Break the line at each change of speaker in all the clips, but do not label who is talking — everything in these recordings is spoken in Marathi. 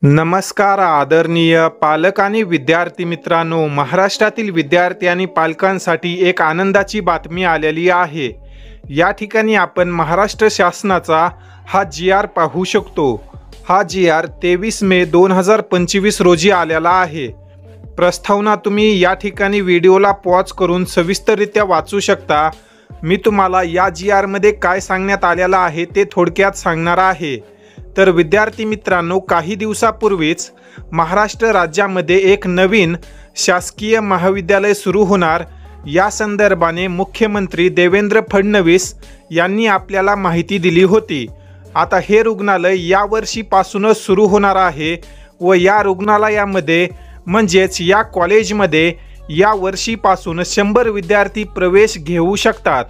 नमस्कार आदरणीय पालक आणि विद्यार्थी मित्रांनो, महाराष्ट्रातील विद्यार्थी आणि पालकांसाठी एक आनंदाची बातमी आलेली आहे। या ठिकाणी आपण महाराष्ट्र शासनाचा हा GR पाहू शकतो। हा GR 23 मे 2025 रोजी आलेला आहे। प्रस्तावना तुम्ही या ठिकाणी व्हिडिओला पॉज करून सविस्तररित्या वाचू शकता। मी तुम्हाला या GR मध्ये काय सांगण्यात आलेला आहे ते थोडक्यात सांगणार आहे। तर विद्यार्थी मित्रांनो, काही दिवसापूर्वीच महाराष्ट्र राज्यामध्ये एक नवीन शासकीय महाविद्यालय सुरू होणार या संदर्भाने मुख्यमंत्री देवेंद्र फडणवीस यांनी आपल्याला माहिती दिली होती। आता हे रुग्णालय या वर्षीपासूनच सुरू होणार आहे व या रुग्णालयामध्ये म्हणजेच या कॉलेजमध्ये या वर्षीपासून 100 विद्यार्थी प्रवेश घेऊ शकतात।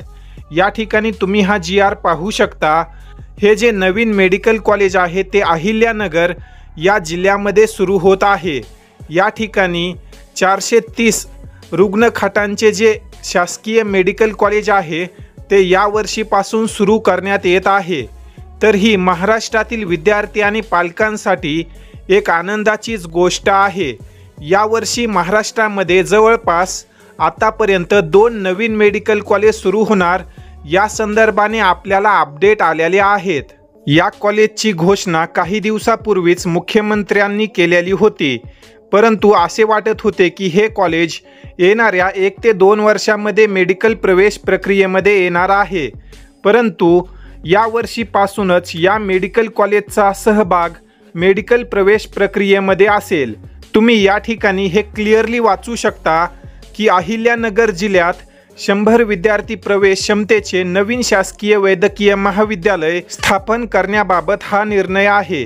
या ठिकाणी तुम्ही हा GR पाहू शकता। हे जे नवीन मेडिकल कॉलेज आहे ते अहिल्यानगर या जिल्ह्यामध्ये सुरू होत आहे। या ठिकाणी 430 रुग्णखाटांचे जे शासकीय मेडिकल कॉलेज आहे ते या वर्षीपासून सुरू करण्यात येत आहे। तर ही महाराष्ट्रातील विद्यार्थी आणि पालकांसाठी एक आनंदाचीच गोष्ट आहे। यावर्षी महाराष्ट्रामध्ये जवळपास आतापर्यंत 2 नवीन मेडिकल कॉलेज सुरू होणार या संदर्भाने आपल्याला अपडेट आलेले आहेत। या कॉलेजची घोषणा काही दिवसापूर्वीच मुख्यमंत्र्यांनी केलेली होती, परंतु असे वाटत होते की हे कॉलेज येणाऱ्या 1 ते 2 वर्षांमध्ये मेडिकल प्रवेश प्रक्रियेमध्ये येणार आहे। परंतु या वर्षीपासूनच या मेडिकल कॉलेजचा सहभाग मेडिकल प्रवेश प्रक्रियेमध्ये असेल। तुम्ही या ठिकाणी हे क्लिअरली वाचू शकता की अहिल्यानगर जिल्ह्यात 100 विद्यार्थी प्रवेश क्षमतेचे नवीन शासकीय वैद्यकीय महाविद्यालय स्थापन करण्याबाबत हा निर्णय आहे।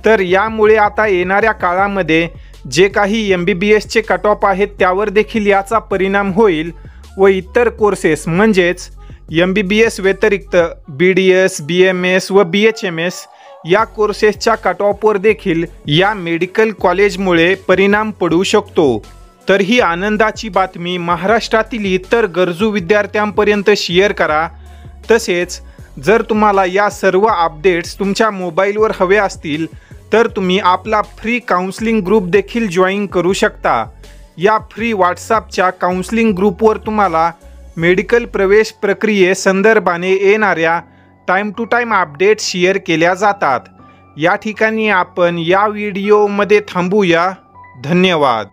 तर यामुळे आता येणाऱ्या काळामध्ये जे काही MBBSचे कट ऑफ आहेत त्यावर देखील याचा परिणाम होईल व इतर कोर्सेस म्हणजेच MBBS व्यतिरिक्त BDS, BMS व BHMS या कोर्सेसच्या कट ऑफवर देखील या मेडिकल कॉलेजमुळे परिणाम पडू शकतो। तर ही आनंदाची बातमी महाराष्ट्रातील इतर गरजू विद्यार्थ्यांपर्यंत शेअर करा। तसेच जर तुम्हाला या सर्व अपडेट्स तुमच्या मोबाईलवर हवे असतील तर तुम्ही आपला फ्री काउन्सिलिंग ग्रुप देखील जॉईन करू शकता। या फ्री व्हॉट्सॲपच्या काउन्सिलिंग ग्रुपवर तुम्हाला मेडिकल प्रवेश प्रक्रियेसंदर्भाने येणाऱ्या time to time update share केल्या जातात। या ठिकाणी आपण या व्हिडिओमध्ये थांबूया। धन्यवाद।